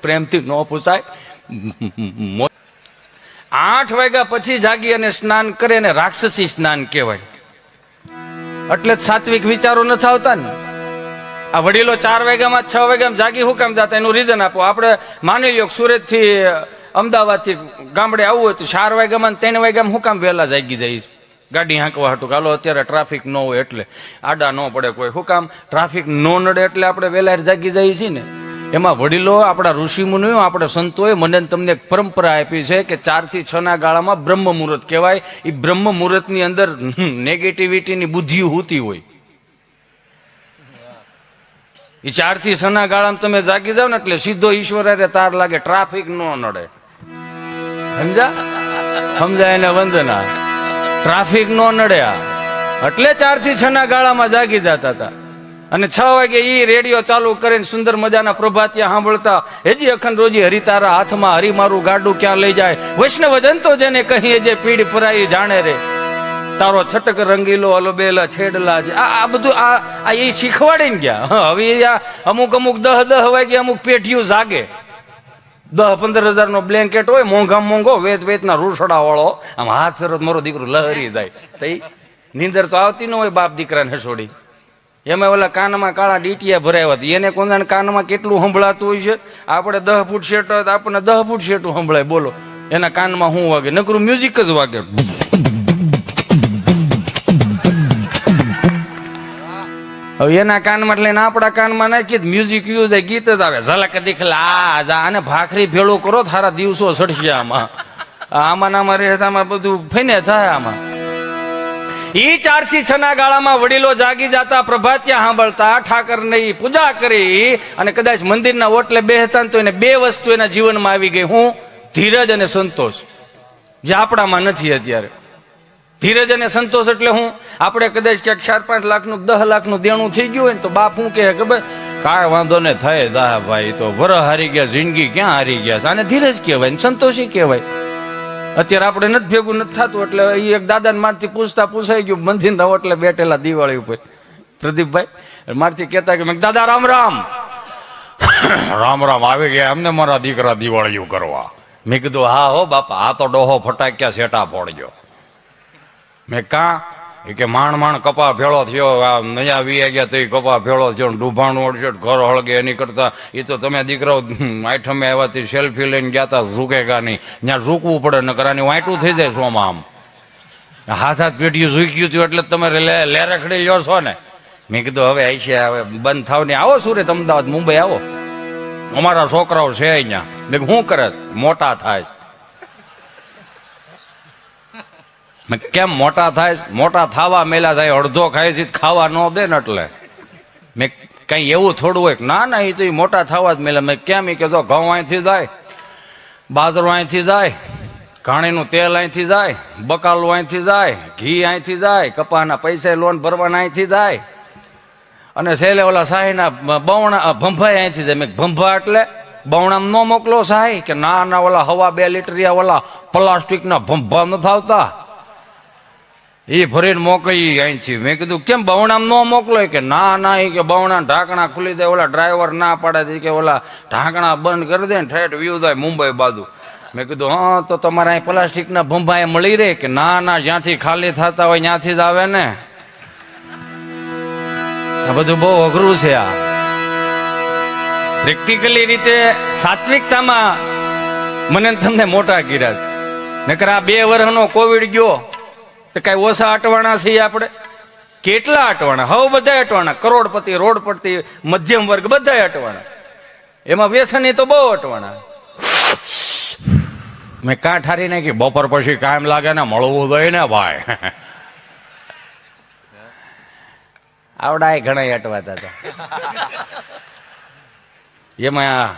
પ્રેમથી ન પૂછાય. 8 વાગ્યા પછી જાગી અને સ્નાન કરે ને રાક્ષસી સ્નાન કહેવાય. એટલે જ સાત્વિક વિચારો નથી આવતા ને. આ વડીલો 4 વાગ્યામાં 6 વાગ્યામાં જાગી હું કામ જતા? એનું રીઝન આપો. આપણે માની લો સુરત થી અમદાવાદ થી ગામડે આવવું હોય તો 4 વાગ્યામાં 3 વાગ્યામાં હું કામ વહેલા જાગી જાય? ગાડી હાંકવા હાટું. હાલો અત્યારે ટ્રાફિક ન હોય એટલે આડા ન પડે કોઈ. શું કામ? ટ્રાફિક ન નડે એટલે આપણે વહેલા જાગી જઈએ છીએ ને. એમાં વડીલો, આપણા ઋષિ મુનિઓ, આપણા સંતોએ મને તમને એક પરંપરા આપી છે કે 4 થી 6 ના ગાળામાં બ્રહ્મ મુહૂર્ત કહેવાય. એ બ્રહ્મ મુહૂર્ત ની અંદર નેગેટિવિટીની બુદ્ધિ હોતી હોય. એ 4 થી 6 ના ગાળામાં તમે જાગી જાવ ને એટલે સીધો ઈશ્વર તાર લાગે, ટ્રાફિક ન નડે. સમજાય ને વંદના? ટ્રાફિક નો નડ્યા એટલે 4 થી 6 ના ગાળામાં જાગી જતા હતા. અને 6 વાગે ઈ રેડિયો ચાલુ કરીને સુંદર મજાના પ્રભાતિયા સાંભળતા. હજી અખંડ રોજી હરિતારા હાથમાં, હરી મારું ગાડું ક્યાં લઈ જાય. વૈષ્ણવજન તો જેને કહીએ જે પીડ પરાઈ જાણે રે, તારો છટક રંગીલો અલબેલા છેડલા. આ બધું આ એ શીખવાડીને ગયા. હવે અમુક 10 વાગે અમુક પેઢીઓ જાગે. 10-15 હજારનો બ્લેન્કેટ હોય, મોંઘો વેતના રૂસડા વાળો, આમ હાથ ફેરો મારો દીકરો લહરી જાય. તઈ નીંદર તો આવતી ન હોય બાપ દીકરાને છોડી. એમાં ઓલા કાનમાં કાળા ડીટીયા ભરાયા હતા. એને કોના કાનમાં કેટલું સંભળાતું હોય છે? આપણે 10 ફૂટ શેટ હોય તો આપણને 10 ફૂટ શેટું સંભળાય. બોલો એના કાનમાં શું વાગે? નકરું મ્યુઝિક જ વાગે. હવે એના કાનમાં લઈને આપણા કાનમાં નાખીએ મ્યુઝિક યુઝ ગીત જ આવે. ઝલક દીખલા આને ભાખરી ભેળું કરો, થારા દિવસો સડશે. આમાં રહેતામાં બધું ફઈને થાય. આમાં 4 થી 6 ના ગાળામાં વડીલો જાગી જતા, પ્રભાતિયા સાંભળતા, ઠાકરની પૂજા કરી અને કદાચ મંદિરના ઓટલે બેસતા તો એને 2 વસ્તુ એના જીવનમાં આવી ગઈ. હું? ધીરજ અને સંતોષ, જે આપણામાં નથી અત્યારે. ધીરજ અને સંતોષ એટલે હું? આપણે કદાચ ક્યાંક 4-5 લાખનું 10 લાખનું દેણું થઈ ગયું હોય ને તો બાપ શું કહે ખબર? કાંઈ વાંધો ને થાય દા ભાઈ, તો વર હારી ગયા, જિંદગી ક્યાં હારી ગયા. આને ધીરજ કહેવાય, સંતોષી કહેવાય. અત્યારે આપણે નથી ભેગું નથી થતું એટલે એ એક દાદાને મારથી પૂછાઈ ગયું મંદિરના ઓટલે બેઠેલા દિવાળી ઉપર. પ્રદીપભાઈ મારથી કહેતા કે દાદા રામ રામ. રામ રામ આવી ગયા અમને મારા દીકરા દિવાળીઓ કરવા. મેં કીધું હા હો બાપા, આ તો ડોહો ફટાક્યા સેટા ફોડજો. મેં એ કે માંડ કપા ભેળો થયો, આ નયા વી ગયા તો કપા ભેળો થયો, ડૂભાણું ઓળશે ઘર હળગે એની કરતા એ તો તમે દીકરાઓ આઠમે આવ્યાથી સેલ્ફી લઈને ગયા તા, ઝૂકેગા નહીં, ત્યાં ઝૂકવું પડે ન કરાની વાંટું થઈ જાય સોમાં આમ હાથ પેઢી ઝૂક્યું હતું એટલે તમે લેરખડી લ્યો છો ને. મેં કીધું હવે આઈશે હવે બંધ થાવ ને આવો સુરત અમદાવાદ મુંબઈ આવો, અમારા છોકરાઓ છે અહીંયા. મેં શું કરે મોટા થાય, કેમ મોટા થાય, મોટા થાવા મેલા થાય, અડધો ખાય છે ખાવા ન દે ને એટલે. મેં કઈ એવું થોડું હોય ના ના એ તો મોટા થવા જ મેલા. મેં કેમ એ કે જો ઘઉં અહીંથી જાય, બાજરો અહીંથી જાય, ઘાણીનું તેલ અહીંથી જાય, બકાલું અહીંથી જાય, ઘી અહીંથી જાય, કપાના પૈસા લોન ભરવાના અહીંથી જાય, અને છેલ્લે ઓલા સાહીના બવણા ભંભાઈ અહીંથી જાય. મેં ભંભા એટલે બવણામ ન મોકલો સાહી કે ના ના ઓલા હવા 2 લીટરિયા ઓલા પ્લાસ્ટિકના ભંભા ન થાવતા એ ભરીને મોકલી અહીંથી. મેં કીધું કેમ બવણામ ન મોકલો કે ના ના એ કે બવણા ઢાંકણા ખુલી જાય, ઓલા ડ્રાઈવર ના પાડે કે ઓલા ઢાંકણા બંધ કરી દે ને ઠેઠ વ્યૂ જાય મુંબઈ બાજુ. મેં કીધું હા તો તમારે અહીં પ્લાસ્ટિકના ભંભા મળી રહે કે ના ના જ્યાંથી ખાલી થતા હોય ત્યાંથી જ આવે ને. આ બધું બહુ અઘરું છે. આ પ્રેક્ટિકલી રીતે સાત્વિકતામાં મને તમને મોટા કર્યા છે. નકર આ 2 વર્ષનો કોવિડ ગયો તો કઈ ઓછા અટવાણા છીએ આપણે? કેટલા અટવાણા, હવે બધા અટવાણા, કરોડપતિ રોડપતિ મધ્યમ વર્ગ બધા અટવાણા, એમાં વ્યસની તો બહુ અટવાણા. મેં કાં ઠારી નાખી બપોર પછી કાયમ લાગે ને મળવું જોઈએ ને ભાઈ. આવડા ઘણા અટવાતા હતા. એમાં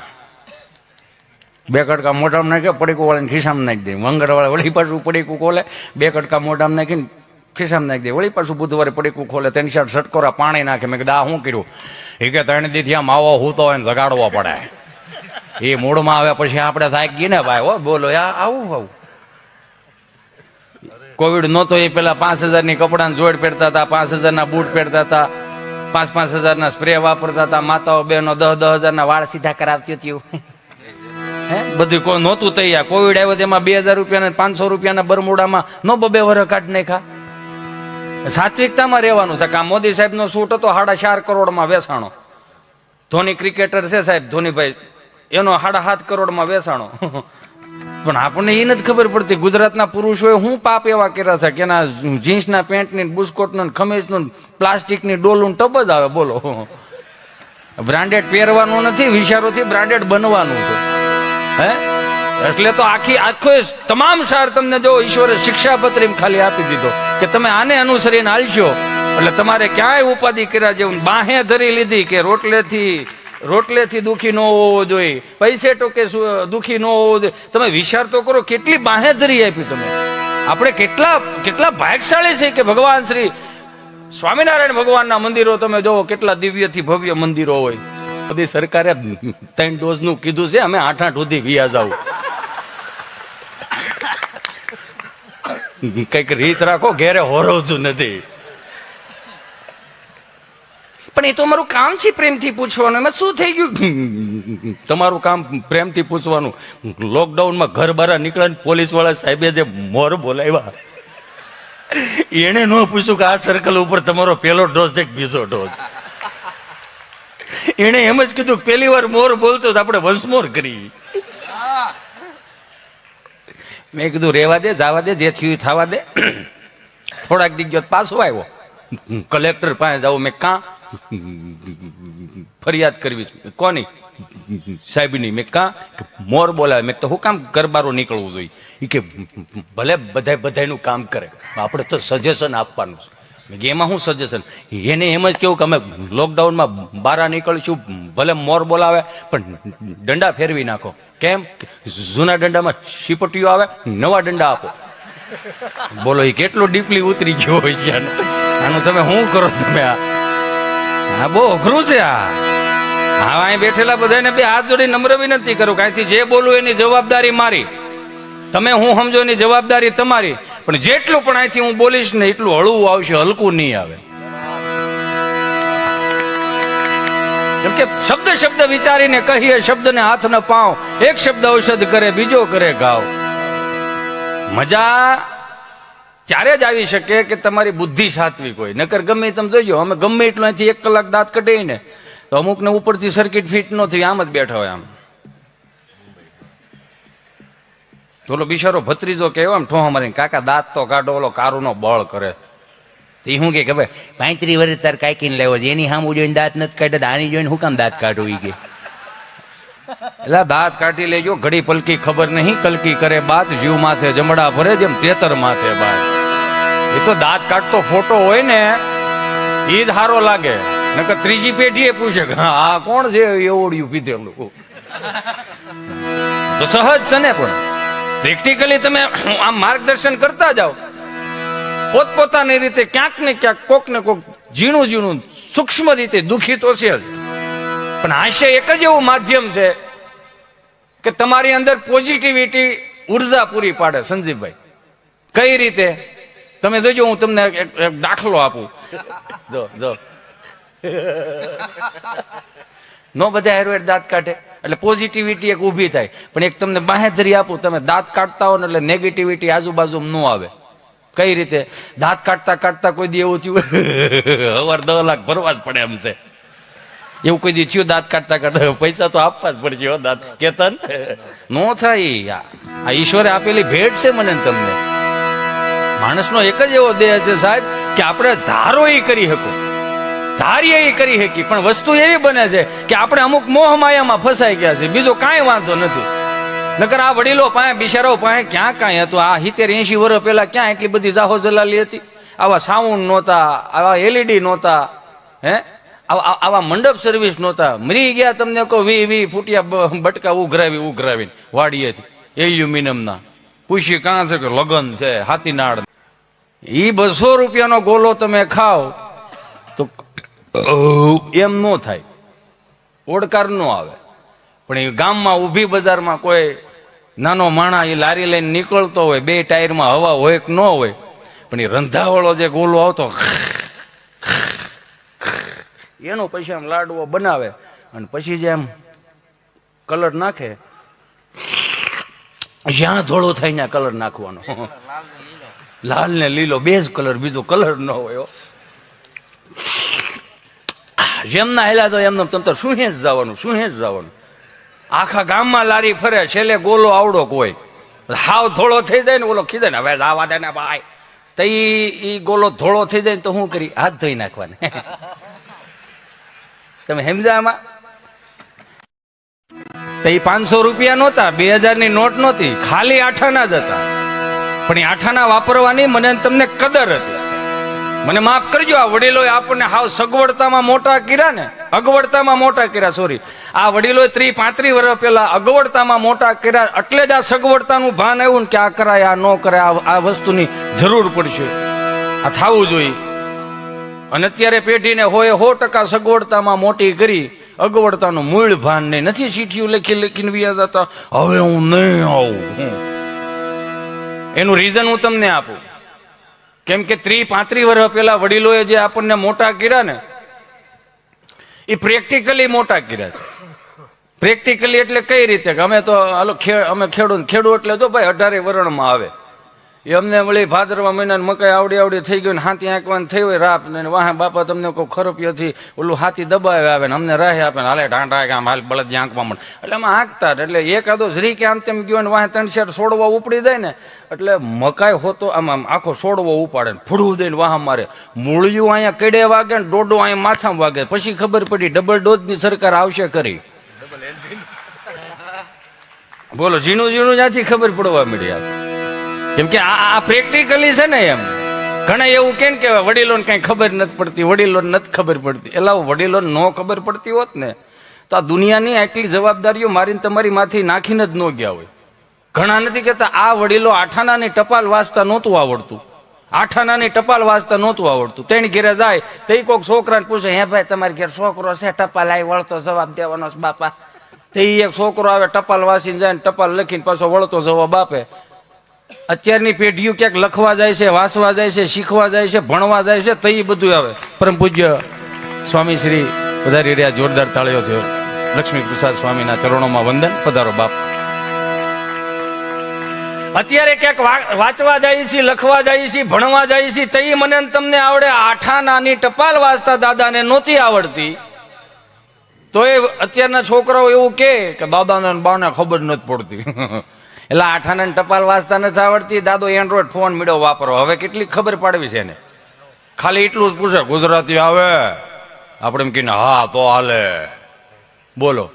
2 કટકા મોઢામાં નાખે, પડીકું વાળીને ખિસ્સામાં નાખી દે. મંગળવારે વળી પાછું પડીકું ખોલે, 2 કટકા મોઢામાં નાખીને ખિસ્સામાં નાખી દે. વળી પાછું બુધવારે પડીકું ખોલે, તેની સાથે સટકોરા પાણી નાખે. મેં કીધું આ શું કર્યું? એ કે 3 દીથી આમ આવો હું તો હોય ને જગાડવો પડે. એ મૂળમાં આવે પછી આપણે થાકી ગઈ ને ભાઈ. હો બોલો આવું આવું. કોવિડ નહોતો એ પેલા 5000ની કપડાની જોડ પહેરતા હતા, 5000ના બૂટ પહેરતા હતા, 5,000-5,000ના સ્પ્રે વાપરતા હતા, માતાઓ બહેનો 10,000-10,000ના વાળ સીધા કરાવતી હતી. હે બધું કોઈ નહોતું તૈયાર. કોવિડ આવ્યો તેમાં 2,000 રૂપિયા 500 રૂપિયાના બરમુડામાં નો 2 વર્ષ કાઢ નાખ્યા. સાત્વિકતામાં રહેવાનું છે. કા મોદી સાહેબ નો સૂટ હતો 4.5 કરોડમાં વેચાણો. ધોની ક્રિકેટર છે સાહેબ ધોનીભાઈ, એનો 7.5 કરોડમાં વેચાણો. પણ આપણને એ નથી ખબર પડતી ગુજરાતના પુરુષોએ શું પાપ એવા કર્યા છે કે એના જીન્સના પેન્ટની બુસ્કોટનું ખમીસનું પ્લાસ્ટિકની ડોલું ટબ જ આવે. બોલો બ્રાન્ડેડ પહેરવાનું નથી, વિચારોથી બ્રાન્ડેડ બનવાનું છે. હે એટલે તો આખો તમામ સાર તમને જો ઈશ્વરે શિક્ષાપત્રી ખાલી આપી દીધો કે તમે આને અનુસરીને હાલશો એટલે તમારે ક્યાંય ઉપાધિ કર્યા જેવું. બાહે ધરી લીધી કે રોટલેથી દુખી ન હોવો જોઈએ, પૈસે ટોકે દુખી ન હોવો જોઈએ. તમે વિચાર તો કરો કેટલી બાહેધરી આપી તમે. આપણે કેટલા ભાગ્યશાળી છે કે ભગવાન શ્રી સ્વામિનારાયણ ભગવાનના મંદિરો તમે જોવો કેટલા દિવ્યથી ભવ્ય મંદિરો હોય. બધી સરકારે 3 ડોઝનું કીધું છે, અમે 8 સુધી વિયા જાવ. કઈક રીત રાખો, ઘેરે હોરવતું નથી. પણ એ તો મારું કામ છે પ્રેમથી પૂછવાનું. એમાં શું થઈ ગયું? તમારું કામ પ્રેમથી પૂછવાનું. લોકડાઉનમાં ઘર બહાર નીકળે પોલીસ વાળા સાહેબે જે મોર બોલાવ્યા એને ન પૂછ્યું કે આ સર્કલ ઉપર તમારો પહેલો ડોઝ છે કે બીજો ડોઝ. એને એમ જ કીધું પહેલી વાર મોર બોલતો આપણે વંશમોર કરી. મેં કીધું રેવા દે, જવા દે, જે થયું થવા દે. થોડાક દી ગયો પાછો આવ્યો, કલેક્ટર પાસે જાવ. મેં કાં ફરિયાદ કરવી કોની? સાહેબની. મેં કાં મોર બોલાવે. મેં તો હું કામ ગરબારો નીકળવું જોઈએ? એ કે ભલે બધાનું કામ કરે, આપણે તો સજેશન આપવાનું છે. એમાં શું સજેશન? એને એમ જ કેવું કે અમે લોકડાઉનમાં બહાર નીકળશું, ભલે મોર બોલાવે પણ દંડા ફેરવી નાખો. કેમ? જૂના દંડામાં શીપટીઓ આવે, નવા દંડા આપો. બોલો એ કેટલું ડીપલી ઉતરી ગયો હોય છે આનું. તમે શું કરો તમે? આ બહુ અઘરું છે. હા અહીં બેઠેલા બધાને 2 હાથ જોડી નમ્ર વિનંતી કરું, કાંઈથી જે બોલું એની જવાબદારી મારી. તમે હું સમજો એની જવાબદારી તમારી. પણ જેટલું પણ અહીંથી હું બોલીશ ને એટલું હળવું આવશે, હલકું નહીં આવે. કેમ કે શબ્દ વિચારીને કહીએ, શબ્દને હાથ ન પાવ. એક શબ્દ ઔષધ કરે, બીજો કરે ઘાવ. મજા ત્યારે જ આવી શકે કે તમારી બુદ્ધિ સાત્વિક હોય. નકર ગમે તમે જોજો, અમે ગમે એટલું અહીંથી 1 કલાક દાંત કઢીએ ને તો અમુકને ઉપરથી સર્કિટ ફિટ ન થઈ, આમ જ બેઠા હોય. આમ ઓલો બિચારો ભત્રીજો કેવો આમ ઠોહા મારીને, કાકા દાંત તો કાઢો, ઓલો કારુનો બળ કરે. એ શું કે ભાઈ 35 વર્ષ તાર કાંઈકીને લેવો છે, એની સામું જોઈને દાંત નથી કાઢ્યા, આની જોઈને શું કામ દાંત કાઢવું? એ કે એટલે દાંત કાઢી લેજો, ઘડી પલકી ખબર નહીં, કલકી કરે બાત, જીવ માથે જમડા ભરે જેમ તેતર માથે બાત. એ તો દાંત કાઢતો ફોટો હોય ને એ જ સારો લાગે. નકર ત્રીજી પેઢીએ પૂછે કે હા કોણ છે એવડ્યું પીધેલું. તો સહજ છે ને, પણ પ્રેક્ટિકલી તમે આમ માર્ગદર્શન કરતા જાઓ પોતપોતાની રીતે, ક્યાંક ને ક્યાંક કોક ને કોક ઝીણું ઝીણું સૂક્ષ્મ રીતે દુઃખી તો છે જ. પણ હાસ્ય એક જ એવું માધ્યમ છે કે તમારી અંદર પોઝિટિવિટી ઉર્જા પૂરી પાડે. સંજીવભાઈ કઈ રીતે તમે જોજો, હું તમને એક દાખલો આપું. જો જો નો બધા આયુર્વેદ દાંત કાઢે એટલે પોઝિટિવિટી એક ઊભી થાય, પણ એક તમને બાહેધરી આપું, તમે દાંત કાઢતા હો ને એટલે નેગેટિવિટી આજુબાજુ ન આવે. કઈ રીતે? દાંત કાઢતા કાઢતા કોઈ દી એવું થયું હવાર 10 લાખ ભરવા જ પડે એમ છે, એવું કોઈ દી થયું? દાંત કાઢતા કાઢતા પૈસા તો આપવા જ પડશે હો દાંત. કેતન નો થાય, આ ઈશ્વરે આપેલી ભેટ છે મને તમને. માણસનો એક જ એવો દેહ છે સાહેબ કે આપણે ધારો એ કરી શકો, ધારીએ એ કરી શકી, પણ વસ્તુ એવી બને છે કે આપણે અમુક મોહ માયામાં ફસાઈ ગયા છે, બીજો કાંઈ વાંધો નથી. નકર આ વડીલો પાસે બિચારો પાસે ક્યાં કાંઈ હતું? આ 70-80 વર્ષ પહેલા ક્યાં એટલી બધી જાહો જલાલી હતી? આવા સાઉન્ડ નહોતા, આવા LED નહોતા, હે આવા મંડપ સર્વિસ નહોતા. મરી ગયા તમને કહો 20 ફૂટિયા બટકા ઉઘરાવીને વાડીએથી એલ્યુમિનિયમના. પૂછી કાં છે કે લગન છે હાથીનાળ. ઈ 200 રૂપિયાનો ગોલો તમે ખાઓ તો એમ ન થાય, ઓડકાર ન આવે. પણ એ ગામમાં ઊભી બજારમાં કોઈ નાનો માણા એ લારી લઈને નીકળતો હોય, 2 ટાયરમાં હવા હોય કે ન હોય, પણ એ રંધાવાળો જે ગોલો આવતો એનો પછી આમ લાડવો બનાવે અને પછી જે આમ કલર નાખે, જ્યાં ધોળો થાય ત્યાં કલર નાખવાનો. લાલ ને લીલો 2 જ કલર, બીજો કલર ન હોય. જેમના હેલા તો એમને તમ તો શું જ જવાનું. આખા ગામમાં લારી ફરે, છેલ્લે ગોલો આવડો કોઈ હાવ ધોળો થઈ જાય ને, ઓલો ખીધે ને હવે આવા દે ને ભાઈ, તો ઈ ગોલો ધોળો થઈ જાય ને તો શું કરી? હાથ ધોઈ નાખવાને. તમે સમજ્યા આમાં? તો એ 500 રૂપિયા નહોતા, 2000 ની નોટ નહોતી, ખાલી આઠાના જ હતા. પણ એ આઠાના વાપરવાની મને તમને કદર હતી. મને માફ કરજો, આ વડીલોએ આપણને હાવ સગવડતામાં મોટા કર્યા ને, અગવડતામાં મોટા કર્યા. સોરી, આ વડીલોએ 30-35 વર્ષ પહેલા અગવડતામાં મોટા કર્યા, એટલે જ આ સગવડતાનું ભાન આવ્યું ને કે આ કરાય, આ ન કરાય, આ વસ્તુની જરૂર પડશે, આ થવું જોઈએ. અને અત્યારે પેઢીને હોય 100% સગવડતામાં મોટી કરી, અગવડતાનું મૂળ ભાન નહીં. નથી ચીઠીઓ લખીને વ્યા જતા, હવે હું નહીં આવું. એનું રીઝન હું તમને આપું. કેમ કે 30-35 વર્ષ પહેલા વડીલોએ જે આપણને મોટા કર્યા ને, એ પ્રેક્ટિકલી મોટા કર્યા છે. પ્રેક્ટિકલી એટલે કઈ રીતે? અમે તો અમે ખેડૂત એટલે તો ભાઈ 18 વર્ષમાં આવે. એ અમને વળી ભાદરવા મહિનાની મકાઈ આવડી થઈ ગયું ને, હાથી આંકવાનું થઈ હોય રાપ ને, વાહ બાપા તમને કોઈ ખરોપિયોથી ઓલું હાથી દબાવે આવે ને, અમને રાહે આપે ને, હાલે ઢાંઢા આમ હાલ બળદ આંકવા મળે. એટલે અમે આંકતા, એટલે એકાદો જરી કે આમ તેમ ગયો ને વાહ 3-4 છોડવા ઉપડી જાય ને, એટલે મકાઈ હોતો આમ આખો છોડવો ઉપાડે ને ફૂડવું દઈને વાહ મારે. મૂળિયું અહીંયા કેડે વાગે ને ડોડો અહીંયા માથામાં વાગે. પછી ખબર પડી ડબલ ડોઝની સરકાર આવશે કરી. બોલો, ઝીણું ત્યાંથી ખબર પડવા મળી. કેમ કે આ પ્રેક્ટિકલી છે ને. એમ ઘણા એવું કેમ કે વડીલોને કઈ ખબર નથી પડતી, વડીલોને નથી ખબર પડતી. એટલે વડીલોને ન ખબર પડતી હોત ને તો આ દુનિયાની આટલી જવાબદારીઓ મારીને તમારી માથી નાખીને જ ન ગયા હોય. ઘણા નથી કહેતા આ વડીલો આઠાનાની ટપાલ વાંચતા નહોતું આવડતું, આઠાનાની ટપાલ વાંચતા નહોતું આવડતું. તેની ઘેરે જાય તો કોઈક છોકરાને પૂછે, હે ભાઈ તમારી ઘેર છોકરો છે, ટપાલ આવી વળતો જવાબ દેવાનો છે બાપા. તો એક છોકરો આવે ટપાલ વાંચીને જાય ને ટપાલ લખીને પાછો વળતો જવાબ આપે. અત્યારની પેઢીઓ ક્યાંક લખવા જાય છે, વાંચવા જાય છે, શીખવા જાય છે, ભણવા જાય છે, તો એ બધું આવે. પરમ પૂજ્ય સ્વામી શ્રી પધારી રહ્યા, જોરદાર તાળીઓ થયો. લક્ષ્મી પ્રસાદ સ્વામીના ચરણોમાં વંદન. પધારો બાપ. અત્યારે ક્યાંક વાંચવા જાય છે, લખવા જાય છે, ભણવા જાય છે, તઈ મને ને તમને આવડે. આઠાનાની ટપાલ વાંચતા દાદાને નહોતી આવડતી, તો એ અત્યારના છોકરાઓ એવું કે દાદાને બાને ખબર નથી પડતી. એટલે આઠાના ટપાલ વાંચતા નથી આવડતી, દાદો એન્ડ્રોઈડ ફોન મીડો વાપરો. હવે કેટલી ખબર પાડવી છે એને? ખાલી એટલું જ પૂછે, ગુજરાતી આવે? આપણે એમ કહીને હા તો હાલે. બોલો,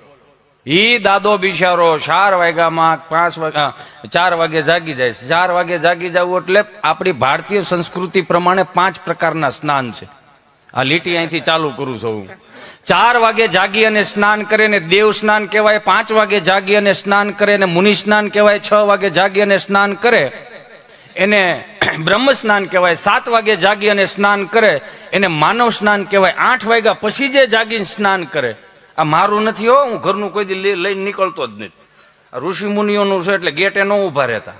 ઈ દાદો બિચારો 4 વાગ્યામાં 5 વાગ્યા 4 વાગે જાગી જાય છે. 4 વાગે જાગી જવું એટલે આપણી ભારતીય સંસ્કૃતિ પ્રમાણે 5 પ્રકારના સ્નાન છે. આ લીટી અહીંથી ચાલુ કરું છું. 4 વાગે જાગી અને સ્નાન કરે ને દેવ સ્નાન કહેવાય. 5 વાગે જાગી અને સ્નાન કરે ને મુનિ સ્નાન કહેવાય. 6 વાગે જાગી અને સ્નાન કરે એને બ્રહ્મ સ્નાન કહેવાય. 7 વાગે જાગી અને સ્નાન કરે એને માનવ સ્નાન કહેવાય. 8 વાગ્યા પછી જે જાગીને સ્નાન કરે, આ મારું નથી હો, હું ઘરનું કોઈ દી લઈને નીકળતો જ નથી. ઋષિ મુનિઓનું છે એટલે ગેટે ન ઉભા રહેતા.